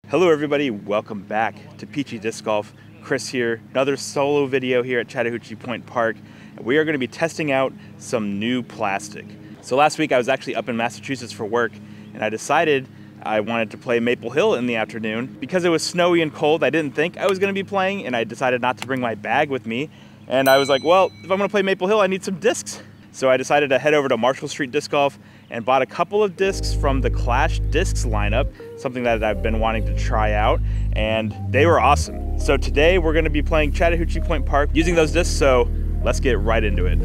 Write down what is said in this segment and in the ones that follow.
Hello everybody, welcome back to Peachy Disc Golf. Chris here, another solo video here at Chattahoochee Point Park. We are going to be testing out some new plastic. So last week I was actually up in Massachusetts for work, and I decided I wanted to play Maple Hill in the afternoon. Because it was snowy and cold, I didn't think I was going to be playing, and I decided not to bring my bag with me. And I was like, well, if I'm going to play Maple Hill, I need some discs. So I decided to head over to Marshall Street Disc Golf and bought a couple of discs from the Clash Discs lineup, something that I've been wanting to try out, and they were awesome. So today we're going to be playing Chattahoochee Point Park using those discs, so let's get right into it.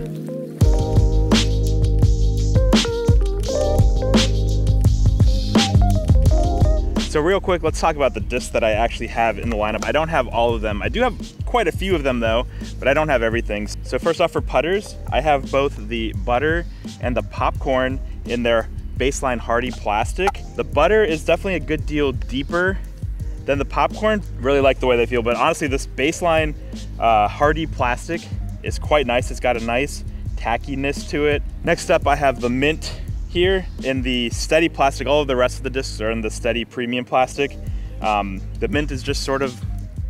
So real quick, let's talk about the discs that I actually have in the lineup. I don't have all of them. I do have quite a few of them though, but I don't have everything. So first off, for putters, I have both the Butter and the Popcorn in their baseline hardy plastic. The Butter is definitely a good deal deeper than the Popcorn. Really like the way they feel, but honestly this baseline hardy plastic is quite nice. It's got a nice tackiness to it. Next up, I have the Mint here in the steady plastic. All of the rest of the discs are in the steady premium plastic. The Mint is just sort of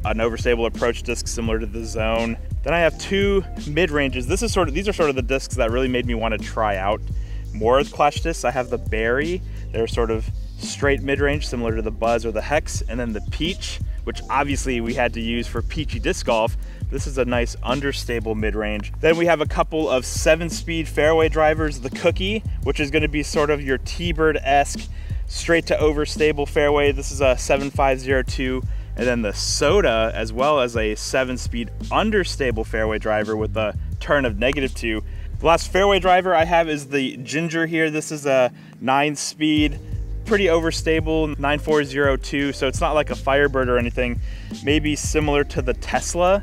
an overstable approach disc similar to the Zone. Then I have two mid-ranges. These are sort of the discs that really made me want to try out more of Clash discs. I have the Berry. They're sort of straight mid-range similar to the Buzz or the Hex, and then the Peach, which obviously we had to use for Peachy Disc Golf. This is a nice understable mid-range. Then we have a couple of 7-speed fairway drivers, the Cookie, which is going to be sort of your T-Bird-esque straight to overstable fairway. This is a 7502, and then the Soda, as well as a 7-speed understable fairway driver with a turn of -2. The last fairway driver I have is the Ginger here. This is a 9-speed, pretty overstable 9402, so it's not like a Firebird or anything, maybe similar to the Tesla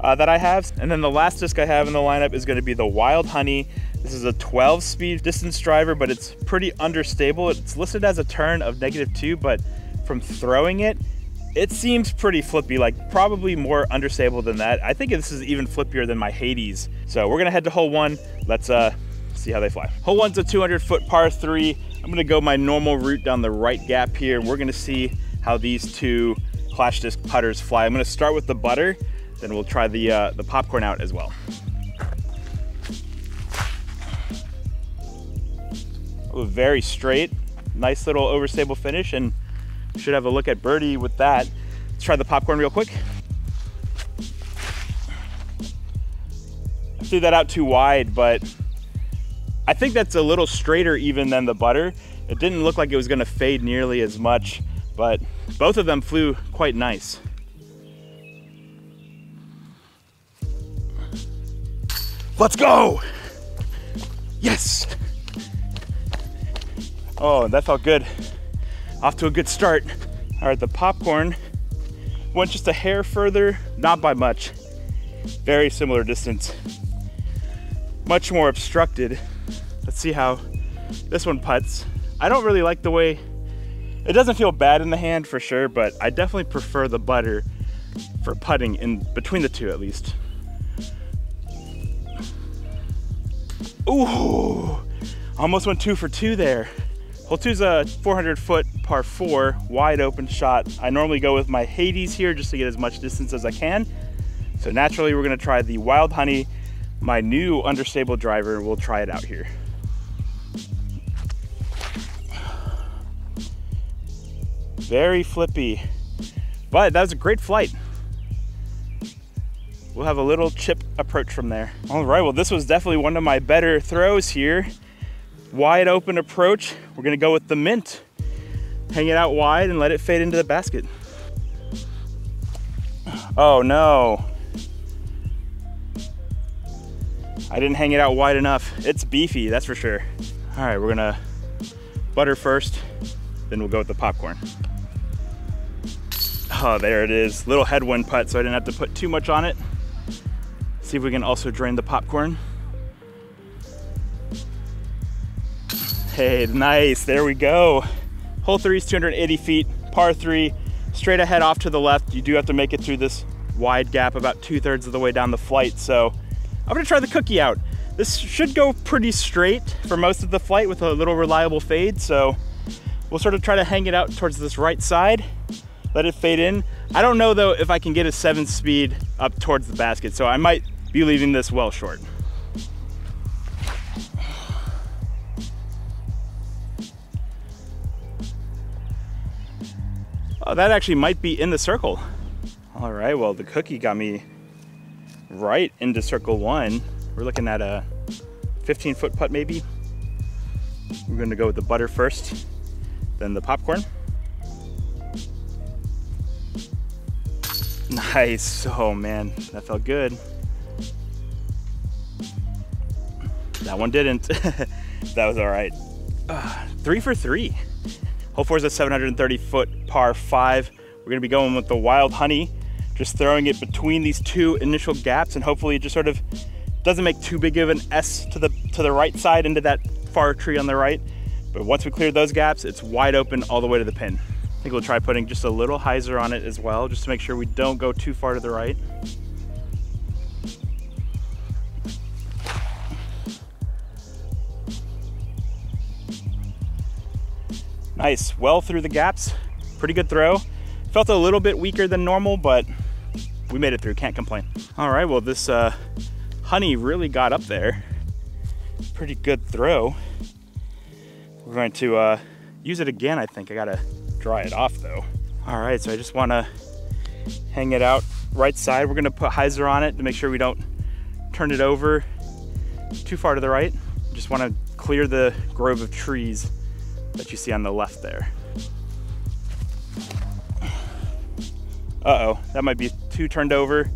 that I have. And then the last disc I have in the lineup is going to be the Wild Honey. This is a 12-speed distance driver, but it's pretty understable. It's listed as a turn of -2, but from throwing it, it seems pretty flippy, like probably more understable than that. I think this is even flippier than my Hades. So we're gonna head to hole 1. Let's see how they fly. Hole 1's a 200-foot par 3. I'm gonna go my normal route down the right gap here. We're gonna see how these two Clash Disc putters fly. I'm gonna start with the Butter, then we'll try the Popcorn out as well. Oh, very straight, nice little overstable finish, and should have a look at birdie with that. Let's try the Popcorn real quick. I threw that out too wide, but I think that's a little straighter even than the Butter. It didn't look like it was gonna fade nearly as much, but both of them flew quite nice. Let's go! Yes! Oh, that felt good. Off to a good start. All right, the Popcorn went just a hair further, not by much. Very similar distance. Much more obstructed. Let's see how this one putts. I don't really like the way, it doesn't feel bad in the hand for sure, but I definitely prefer the Butter for putting, in between the two at least. Ooh, almost went 2 for 2 there. Hole 2's a 400-foot par 4, wide open shot. I normally go with my Hades here just to get as much distance as I can. So naturally we're gonna try the Wild Honey, my new understable driver. We'll try it out here. Very flippy, but that was a great flight. We'll have a little chip approach from there. All right, well this was definitely one of my better throws here. Wide open approach. We're gonna go with the Mint. Hang it out wide and let it fade into the basket. Oh no. I didn't hang it out wide enough. It's beefy, that's for sure. All right, we're gonna Butter first, then we'll go with the Popcorn. Oh, there it is. Little headwind putt, so I didn't have to put too much on it. See if we can also drain the Popcorn. Hey, nice, there we go. Hole 3 is 280 feet, par 3, straight ahead off to the left. You do have to make it through this wide gap about 2/3 of the way down the flight, so I'm gonna try the Cookie out. This should go pretty straight for most of the flight with a little reliable fade, so we'll sort of try to hang it out towards this right side. let it fade in. I don't know though if I can get a 7-speed up towards the basket, so I might be leaving this well short. Oh, that actually might be in the circle. All right, well, the cookie got me right into circle 1. We're looking at a 15-foot putt maybe. We're gonna go with the butter first, then the popcorn. Nice, oh man, that felt good. That one didn't. That was all right. 3 for 3. Hole 4 is a 730-foot par 5. We're gonna be going with the wild honey, just throwing it between these 2 initial gaps, and hopefully it just sort of doesn't make too big of an S to the right side into that far tree on the right. But once we clear those gaps, it's wide open all the way to the pin. I think we'll try putting just a little hyzer on it as well, just to make sure we don't go too far to the right. Nice, well through the gaps, pretty good throw. Felt a little bit weaker than normal, but we made it through, can't complain. All right, well this honey really got up there. Pretty good throw. We're going to use it again, I think. I gotta dry it off though. All right, so I just wanna hang it out right side. We're gonna put hyzer on it to make sure we don't turn it over too far to the right. Just wanna clear the grove of trees that you see on the left there. Uh-oh, that might be too turned over.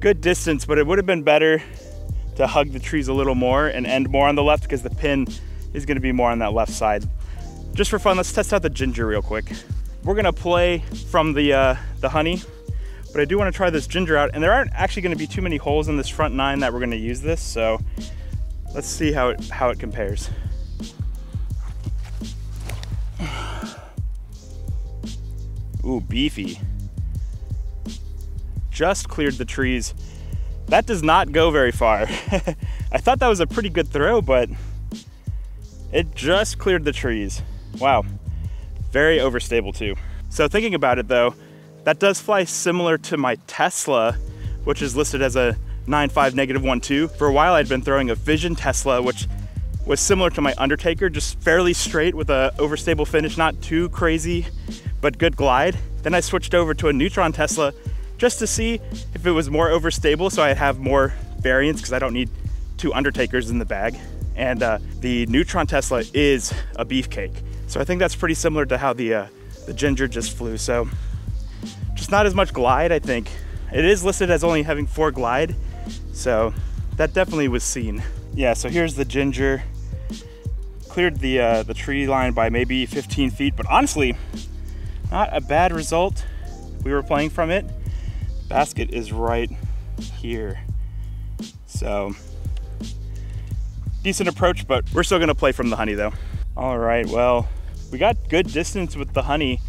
Good distance, but it would have been better to hug the trees a little more and end more on the left, because the pin is gonna be more on that left side. Just for fun, let's test out the ginger real quick. We're gonna play from the honey, but I do wanna try this ginger out, and there aren't actually gonna be too many holes in this front 9 that we're gonna use this, so let's see how it compares. Ooh, beefy. Just cleared the trees. That does not go very far. I thought that was a pretty good throw, but it just cleared the trees. Wow, very overstable too. So thinking about it though, that does fly similar to my Tesla, which is listed as a 9.5 -1.2. For a while I'd been throwing a Vision Tesla, which was similar to my Undertaker, just fairly straight with a overstable finish, not too crazy, but good glide. Then I switched over to a Neutron Tesla just to see if it was more overstable, so I have more variance because I don't need 2 Undertakers in the bag. And the Neutron Tesla is a beefcake. So I think that's pretty similar to how the ginger just flew. So just not as much glide, I think. It is listed as only having 4 glide, so that definitely was seen. Yeah, so here's the ginger. Cleared the tree line by maybe 15 feet, but honestly, not a bad result. We were playing from it. Basket is right here. So decent approach, but we're still gonna play from the honey though. All right, well, we got good distance with the honey.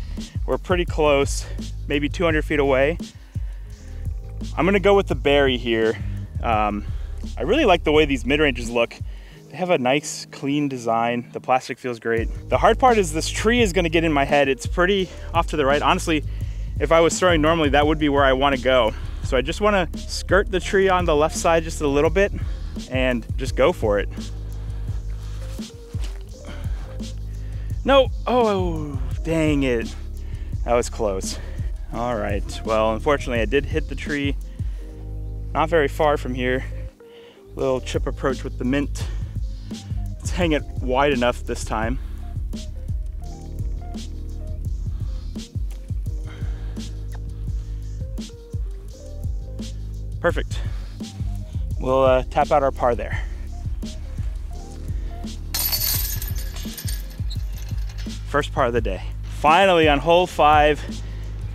We're pretty close, maybe 200 feet away. I'm gonna go with the berry here. I really like the way these mid-ranges look. They have a nice, clean design. The plastic feels great. The hard part is this tree is gonna get in my head. It's pretty off to the right. Honestly, if I was throwing normally, that would be where I wanna go. So I just wanna skirt the tree on the left side just a little bit and just go for it. No, oh, dang it. That was close. All right, well, unfortunately I did hit the tree. Not very far from here. Little chip approach with the mint. Let's hang it wide enough this time. Perfect. We'll tap out our par there. First par of the day. Finally on hole 5,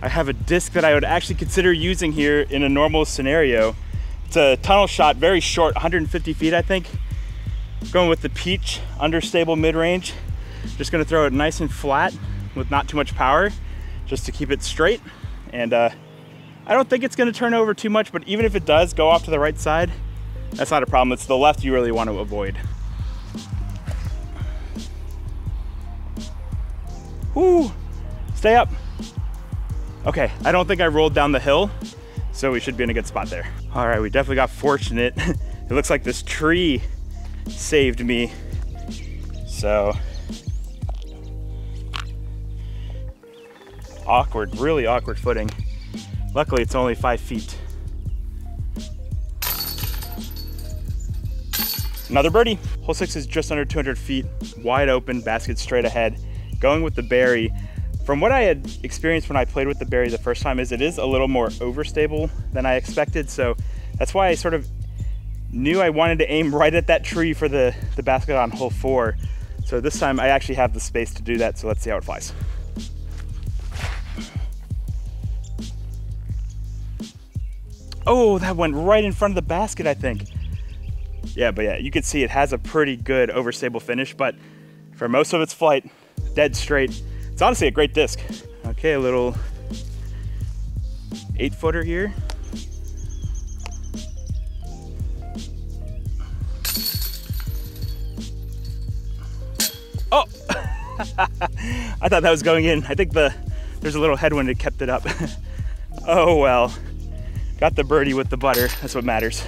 I have a disc that I would actually consider using here in a normal scenario. It's a tunnel shot, very short, 150 feet I think. Going with the Peach understable mid-range. Just gonna throw it nice and flat with not too much power, just to keep it straight. And I don't think it's gonna turn over too much, but even if it does go off to the right side, that's not a problem. It's the left you really want to avoid. Whoo, stay up. Okay, I don't think I rolled down the hill, so we should be in a good spot there. All right, we definitely got fortunate. It looks like this tree saved me. So, awkward, really awkward footing. Luckily, it's only 5 feet. Another birdie. Hole 6 is just under 200 feet, wide open, basket straight ahead. Going with the berry. From what I had experienced when I played with the berry the first time is it is a little more overstable than I expected. So that's why I sort of knew I wanted to aim right at that tree for the basket on hole 4. So this time I actually have the space to do that. So let's see how it flies. Oh, that went right in front of the basket, I think. Yeah, but yeah, you can see it has a pretty good overstable finish, but for most of its flight, dead straight. It's honestly a great disc. Okay, a little 8-footer here. Oh, I thought that was going in. I think there's a little headwind that kept it up. Oh well, got the birdie with the butter. That's what matters.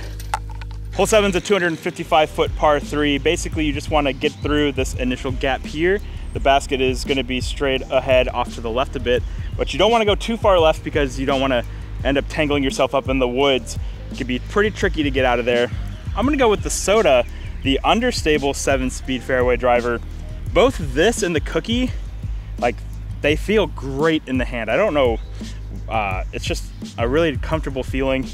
Hole 7's a 255-foot par 3. Basically, you just want to get through this initial gap here. The basket is going to be straight ahead off to the left a bit, but you don't want to go too far left because you don't want to end up tangling yourself up in the woods. It can be pretty tricky to get out of there. I'm going to go with the Soda, the understable 7-speed fairway driver. Both this and the Cookie, like, they feel great in the hand. I don't know, it's just a really comfortable feeling.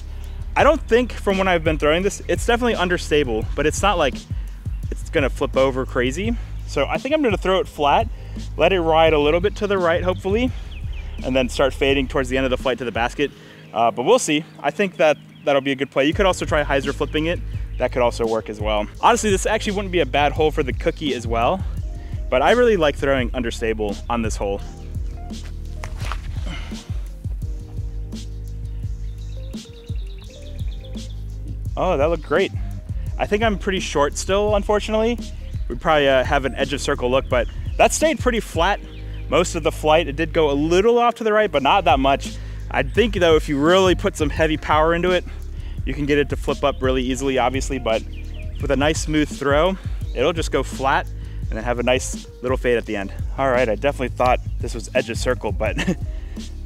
I don't think from when I've been throwing this, it's definitely understable, but it's not like it's gonna flip over crazy. So I think I'm gonna throw it flat, let it ride a little bit to the right, hopefully, and then start fading towards the end of the flight to the basket. But we'll see. I think that'll be a good play. You could also try hyzer flipping it. That could also work as well. Honestly, this actually wouldn't be a bad hole for the Cookie as well, but I really like throwing understable on this hole. Oh, that looked great. I think I'm pretty short still, unfortunately. We probably have an edge of circle look, but that stayed pretty flat most of the flight. It did go a little off to the right, but not that much. I think though, if you really put some heavy power into it, you can get it to flip up really easily, obviously, but with a nice smooth throw, it'll just go flat and then have a nice little fade at the end. All right, I definitely thought this was edge of circle, but a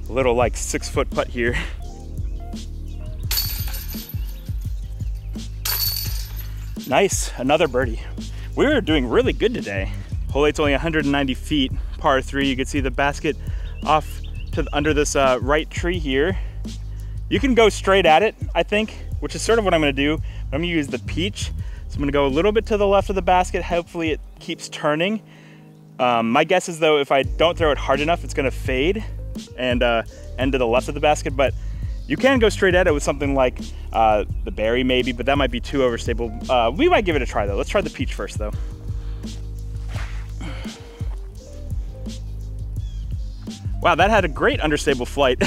little like 6-foot putt here. Nice, another birdie. We're doing really good today. Hole 8's only 190 feet, par 3. You can see the basket off to under this right tree here. You can go straight at it, I think, which is sort of what I'm gonna do. I'm gonna use the Peach. So I'm gonna go a little bit to the left of the basket. Hopefully it keeps turning. My guess is though, if I don't throw it hard enough, it's gonna fade and end to the left of the basket, but you can go straight at it with something like the berry maybe, but that might be too overstable. We might give it a try though. Let's try the Peach first though. Wow, that had a great understable flight.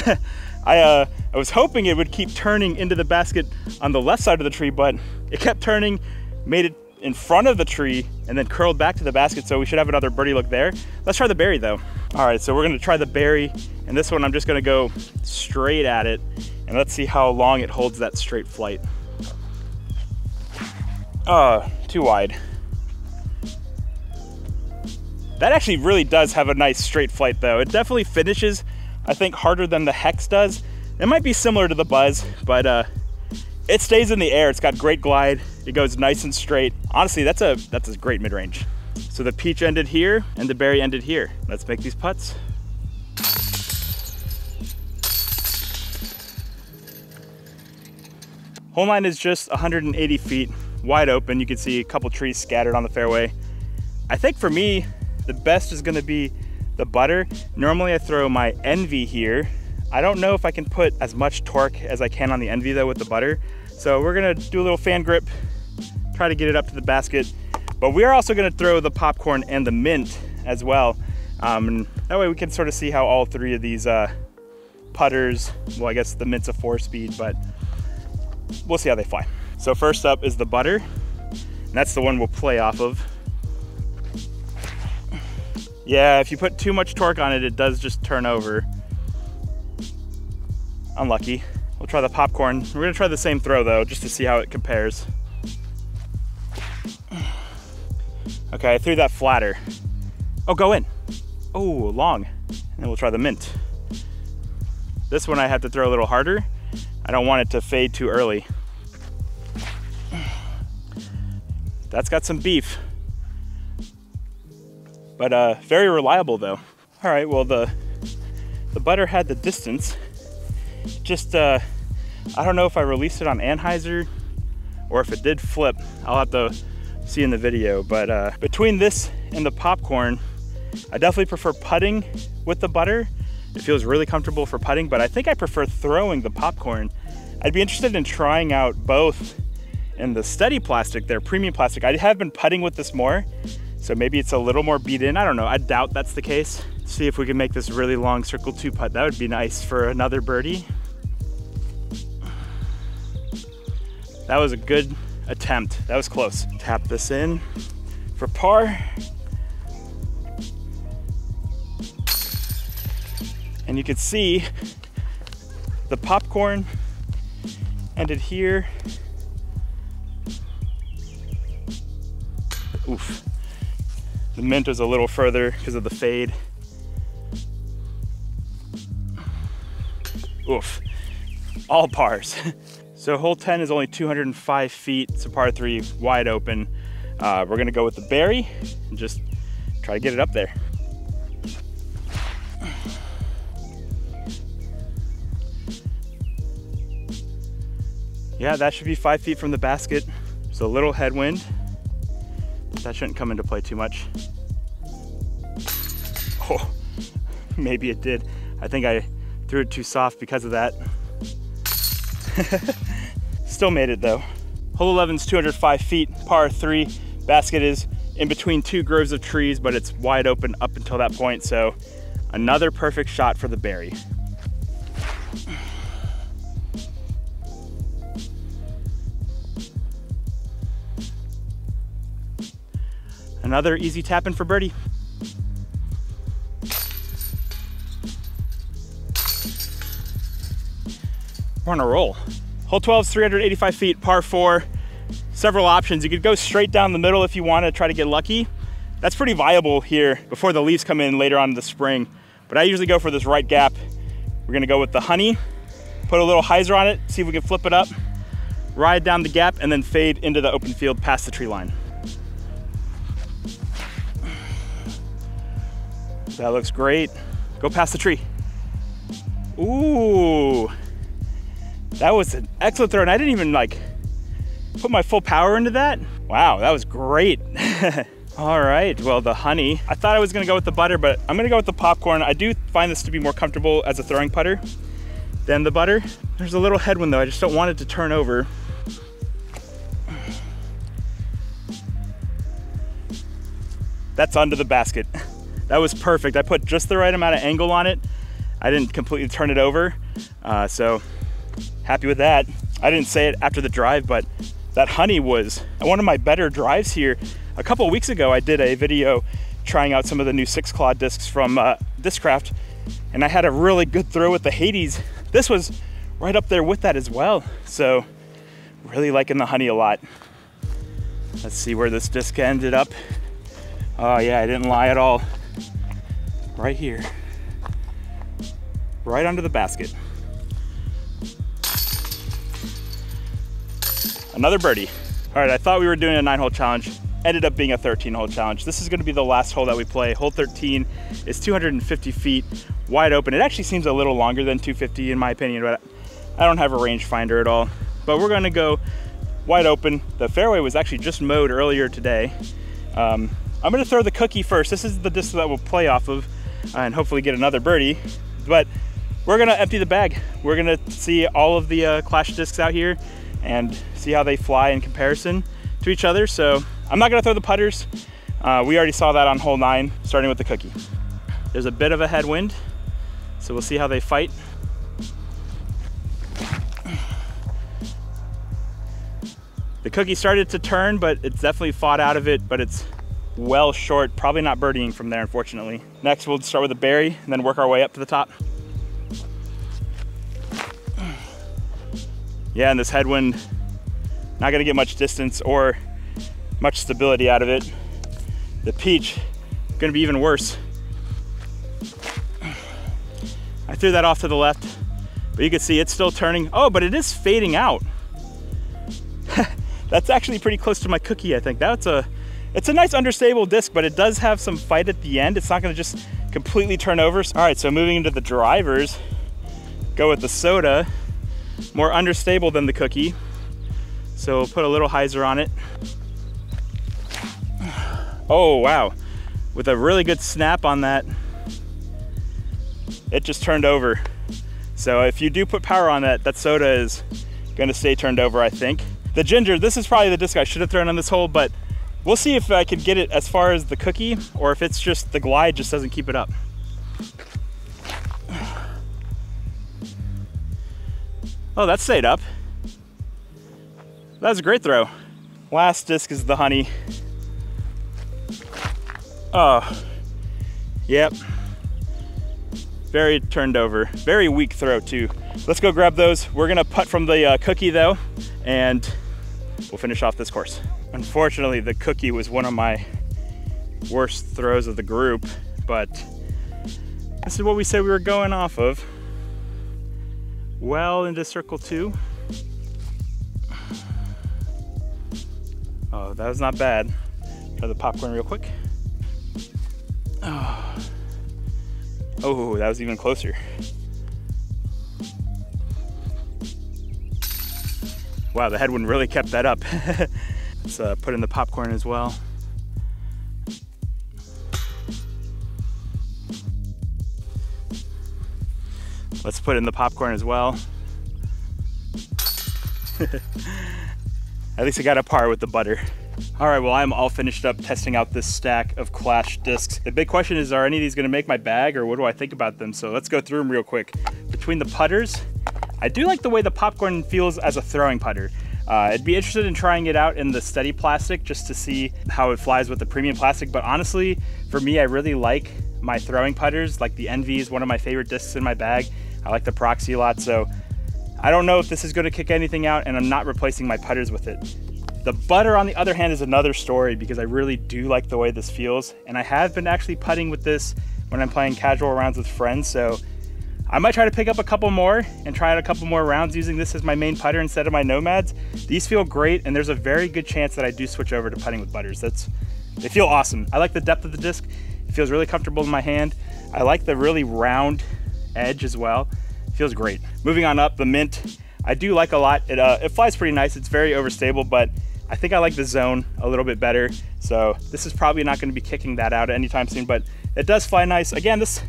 I was hoping it would keep turning into the basket on the left side of the tree, but it kept turning, made it in front of the tree, and then curled back to the basket, so we should have another birdie look there. Let's try the berry though. All right, so we're gonna try the berry, and this one I'm just gonna go straight at it, and let's see how long it holds that straight flight. Oh, too wide. That actually really does have a nice straight flight though. It definitely finishes, I think, harder than the Hex does. It might be similar to the Buzz, but it stays in the air. It's got great glide. It goes nice and straight. Honestly, that's a great mid-range. So the Peach ended here and the berry ended here. Let's make these putts. Hole 9 is just 180 feet, wide open. You can see a couple trees scattered on the fairway. I think for me, the best is gonna be the butter. Normally I throw my Envy here. I don't know if I can put as much torque as I can on the Envy though with the butter. So we're gonna do a little fan grip, try to get it up to the basket. But we are also gonna throw the Popcorn and the Mint as well. And that way we can sort of see how all three of these putters, well, I guess the Mint's a 4-speed, but we'll see how they fly. So first up is the butter, and that's the one we'll play off of. Yeah, if you put too much torque on it, it does just turn over. Unlucky. We'll try the popcorn. We're gonna try the same throw though, just to see how it compares. Okay, I threw that flatter. Oh, go in. Oh, long. And then we'll try the mint. This one I have to throw a little harder. I don't want it to fade too early. That's got some beef. But very reliable though. All right, well the butter had the distance. Just, I don't know if I released it on Anheuser or if it did flip. I'll have to see in the video, but between this and the popcorn, I definitely prefer putting with the butter. It feels really comfortable for putting, but I think I prefer throwing the popcorn. I'd be interested in trying out both in the steady plastic, their premium plastic. I have been putting with this more, so maybe it's a little more beat in. I don't know, I doubt that's the case. See if we can make this really long circle 2 putt. That would be nice for another birdie. That was a good attempt. That was close. Tap this in for par. And you can see the popcorn ended here. Oof. The mint was a little further because of the fade. Oof. All pars. So hole 10 is only 205 feet. It's a par 3, wide open. We're gonna go with the berry and just try to get it up there. Yeah, that should be 5 feet from the basket. There's a little headwind. That shouldn't come into play too much. Oh, maybe it did. I think I threw it too soft because of that. Still made it though. Hole 11 is 205 feet, par 3. Basket is in between 2 groves of trees, but it's wide open up until that point. So another perfect shot for the berry. Another easy tap in for birdie. We're on a roll. Hole 12 is 385 feet, par 4. Several options. You could go straight down the middle if you want to try to get lucky. That's pretty viable here before the leaves come in later on in the spring. But I usually go for this right gap. We're gonna go with the honey, put a little hyzer on it, see if we can flip it up, ride down the gap, and then fade into the open field past the tree line. That looks great. Go past the tree. Ooh, that was an excellent throw, and I didn't even like put my full power into that. Wow, that was great. All right, well, the honey, I thought I was gonna go with the butter, but I'm gonna go with the popcorn. I do find this to be more comfortable as a throwing putter than the butter. There's a little headwind though, I just don't want it to turn over. That's under the basket. That was perfect. I put just the right amount of angle on it. I didn't completely turn it over, so happy with that. I didn't say it after the drive, but that honey was one of my better drives here. A couple of weeks ago, I did a video trying out some of the new 6-claw discs from Discraft, and I had a really good throw with the Hades. This was right up there with that as well. So really liking the honey a lot. Let's see where this disc ended up. Oh yeah, I didn't lie at all. Right here, right under the basket. Another birdie. All right, I thought we were doing a 9-hole challenge. Ended up being a 13-hole challenge. This is gonna be the last hole that we play. Hole 13 is 250 feet, wide open. It actually seems a little longer than 250 in my opinion, but I don't have a rangefinder at all. But we're gonna go wide open. The fairway was actually just mowed earlier today. I'm gonna throw the cookie first. This is the disc that we'll play off of and hopefully get another birdie. But we're gonna empty the bag. We're gonna see all of the Clash discs out here and see how they fly in comparison to each other. So I'm not gonna throw the putters. We already saw that on hole 9, starting with the cookie. There's a bit of a headwind, so we'll see how they fight. The cookie started to turn, but it's definitely fought out of it, but it's well short, probably not birdieing from there, unfortunately. Next, we'll start with a berry and then work our way up to the top. Yeah, and this headwind, not gonna get much distance or much stability out of it. The peach, gonna be even worse. I threw that off to the left, but you can see it's still turning. Oh, but it is fading out. That's actually pretty close to my cookie, I think. It's a nice understable disc, but it does have some fight at the end. It's not gonna just completely turn over. All right, so moving into the drivers, go with the soda. More unstable than the cookie. So we'll put a little hyzer on it. Oh, wow. With a really good snap on that, it just turned over. So if you do put power on that, that soda is gonna stay turned over, I think. The ginger, this is probably the disc I should have thrown on this hole, but we'll see if I could get it as far as the cookie or if it's just the glide just doesn't keep it up. Oh, that stayed up. That was a great throw. Last disc is the honey. Oh, yep. Very turned over. Very weak throw too. Let's go grab those. We're gonna putt from the cookie though, and we'll finish off this course. Unfortunately, the cookie was one of my worst throws of the group, but this is what we said we were going off of. Well into circle 2. Oh, that was not bad. Try the popcorn real quick. Oh, that was even closer. Wow, the headwind really kept that up. Let's put in the popcorn as well. Let's put in the popcorn as well. At least I got a par with the butter. All right, well, I'm all finished up testing out this stack of Clash discs. The big question is, are any of these gonna make my bag, or what do I think about them? So let's go through them real quick. Between the putters, I do like the way the popcorn feels as a throwing putter. I'd be interested in trying it out in the steady plastic just to see how it flies with the premium plastic, but honestly, for me, I really like my throwing putters. Like the Envy is one of my favorite discs in my bag. I like the Proxy a lot, so I don't know if this is gonna kick anything out, and I'm not replacing my putters with it. The butter, on the other hand, is another story because I really do like the way this feels, and I have been actually putting with this when I'm playing casual rounds with friends, so I might try to pick up a couple more and try out a couple more rounds using this as my main putter instead of my Nomads. These feel great, and there's a very good chance that I do switch over to putting with butters. They feel awesome. I like the depth of the disc. It feels really comfortable in my hand. I like the really round edge as well. It feels great. Moving on up, the Mint, I do like a lot. It flies pretty nice. It's very overstable, but I think I like the Zone a little bit better. So this is probably not going to be kicking that out anytime soon, but it does fly nice. Again, this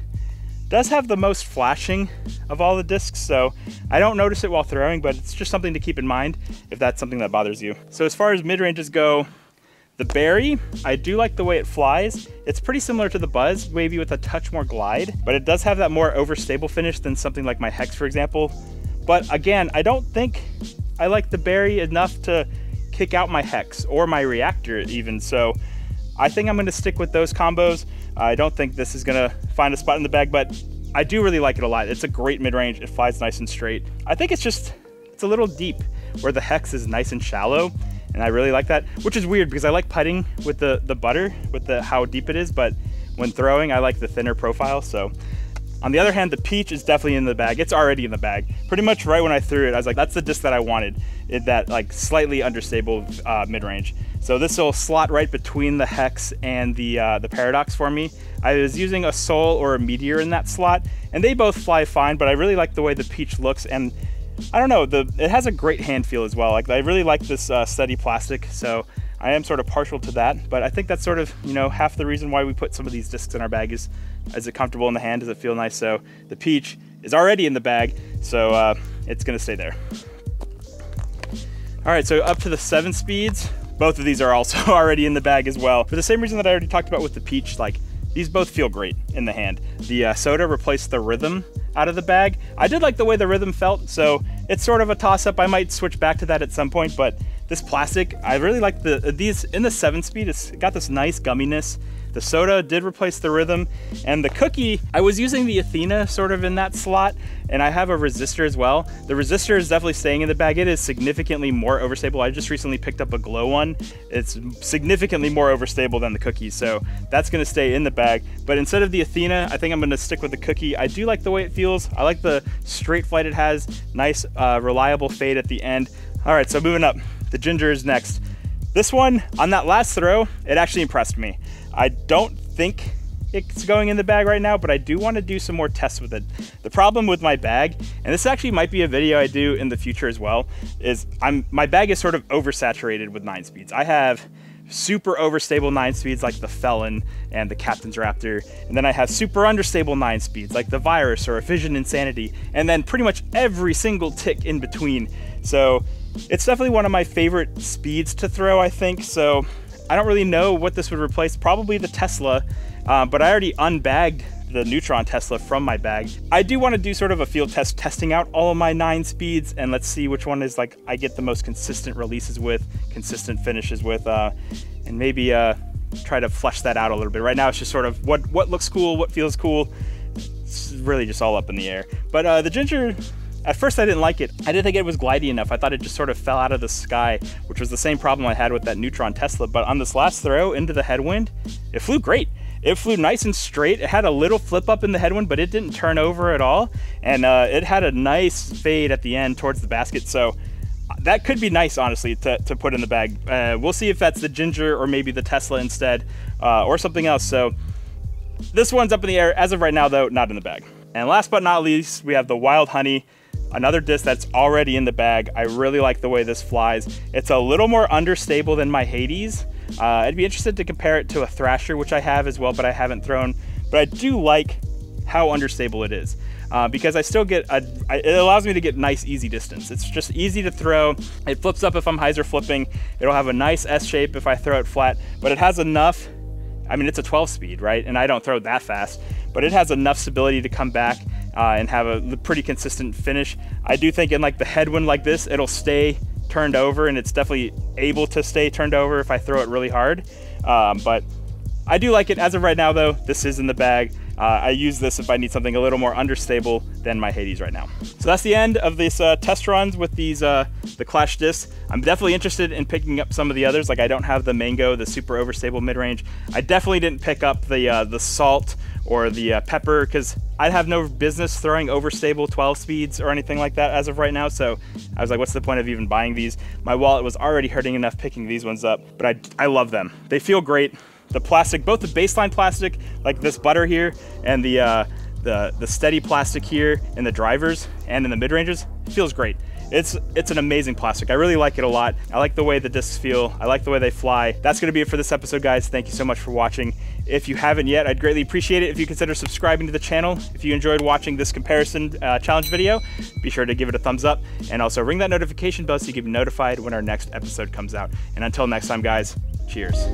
does have the most flashing of all the discs, so I don't notice it while throwing, but it's just something to keep in mind if that's something that bothers you. So as far as mid-ranges go, the Berry, I do like the way it flies. It's pretty similar to the Buzz, maybe with a touch more glide, but it does have that more overstable finish than something like my Hex, for example. But again, I don't think I like the Berry enough to kick out my Hex or my Reactor even, so I think I'm gonna stick with those combos. I don't think this is gonna find a spot in the bag, but I do really like it a lot. It's a great mid-range, it flies nice and straight. I think it's a little deep where the Hex is nice and shallow, and I really like that, which is weird because I like putting with the butter, with how deep it is, but when throwing, I like the thinner profile, so. On the other hand, the Peach is definitely in the bag. It's already in the bag. Pretty much right when I threw it, I was like, that's the disc that I wanted, that like slightly understable mid-range. So this will slot right between the Hex and the Paradox for me. I was using a Soul or a Meteor in that slot, and they both fly fine, but I really like the way the Peach looks, and I don't know, it has a great hand feel as well. Like I really like this steady plastic, so I am sort of partial to that, but I think that's sort of, half the reason why we put some of these discs in our bag is it comfortable in the hand? Does it feel nice? So the Peach is already in the bag, so it's gonna stay there. All right, so up to the 7 speeds. Both of these are also already in the bag as well. For the same reason that I already talked about with the Peach, like these both feel great in the hand. The Soda replaced the Rhythm out of the bag. I did like the way the Rhythm felt, so it's sort of a toss-up. I might switch back to that at some point, but this plastic, I really like these in the 7-speed. It's got this nice gumminess. The soda did replace the rhythm, and the cookie, I was using the Athena sort of in that slot, and I have a resistor as well. The resistor is definitely staying in the bag. It is significantly more overstable. I just recently picked up a glow one. It's significantly more overstable than the cookie, so that's gonna stay in the bag. But instead of the Athena, I think I'm gonna stick with the cookie. I do like the way it feels. I like the straight flight it has, nice reliable fade at the end. All right, so moving up, the ginger is next. This one, on that last throw, it actually impressed me. I don't think it's going in the bag right now, but I do want to do some more tests with it. The problem with my bag, and this actually might be a video I do in the future as well, is my bag is sort of oversaturated with 9-speeds. I have super overstable 9-speeds like the Felon and the Captain's Raptor, and then I have super understable 9-speeds like the Virus or Vision Insanity, and then pretty much every single tick in between. So it's definitely one of my favorite speeds to throw, I think. So I don't really know what this would replace. Probably the Tesla, but I already unbagged the Neutron Tesla from my bag. I do want to do sort of a field test, testing out all of my 9-speeds, and let's see which one is like I get the most consistent releases with, consistent finishes with, and maybe try to flesh that out a little bit. Right now it's just sort of what looks cool, what feels cool. It's really just all up in the air. But the ginger, at first I didn't like it. I didn't think it was glidey enough. I thought it just sort of fell out of the sky, which was the same problem I had with that Neutron Tesla. But on this last throw into the headwind, it flew great. It flew nice and straight. It had a little flip up in the headwind, but it didn't turn over at all. And it had a nice fade at the end towards the basket. So that could be nice, honestly, to put in the bag. We'll see if that's the ginger or maybe the Tesla instead, or something else. So this one's up in the air. As of right now, though, not in the bag. And last but not least, we have the Wild Honey. Another disc that's already in the bag. I really like the way this flies. It's a little more understable than my Hades. I'd be interested to compare it to a Thrasher, which I have as well, but I haven't thrown. But I do like how understable it is, because I still get, it allows me to get nice, easy distance. It's just easy to throw. It flips up if I'm hyzer flipping. It'll have a nice S shape if I throw it flat, but it has enough, I mean, it's a 12-speed, right? And I don't throw that fast, but it has enough stability to come back and have a pretty consistent finish. I do think in like the headwind like this, it'll stay turned over, and it's definitely able to stay turned over if I throw it really hard. But I do like it. As of right now though, this is in the bag. I use this if I need something a little more understable than my Hades right now. So that's the end of this test runs with these the Clash discs. I'm definitely interested in picking up some of the others. Like I don't have the Mango, the super overstable mid-range. I definitely didn't pick up the Salt or the Pepper, because I'd have no business throwing overstable 12 speeds or anything like that as of right now. So I was like, what's the point of even buying these? My wallet was already hurting enough picking these ones up, but I love them. They feel great. The plastic, both the baseline plastic, like this butter here, and the steady plastic here in the drivers and in the mid-ranges, feels great. It's an amazing plastic. I really like it a lot. I like the way the discs feel. I like the way they fly. That's gonna be it for this episode, guys. Thank you so much for watching. If you haven't yet, I'd greatly appreciate it if you consider subscribing to the channel. If you enjoyed watching this comparison challenge video, be sure to give it a thumbs up, and also ring that notification bell so you can be notified when our next episode comes out. And until next time, guys, cheers.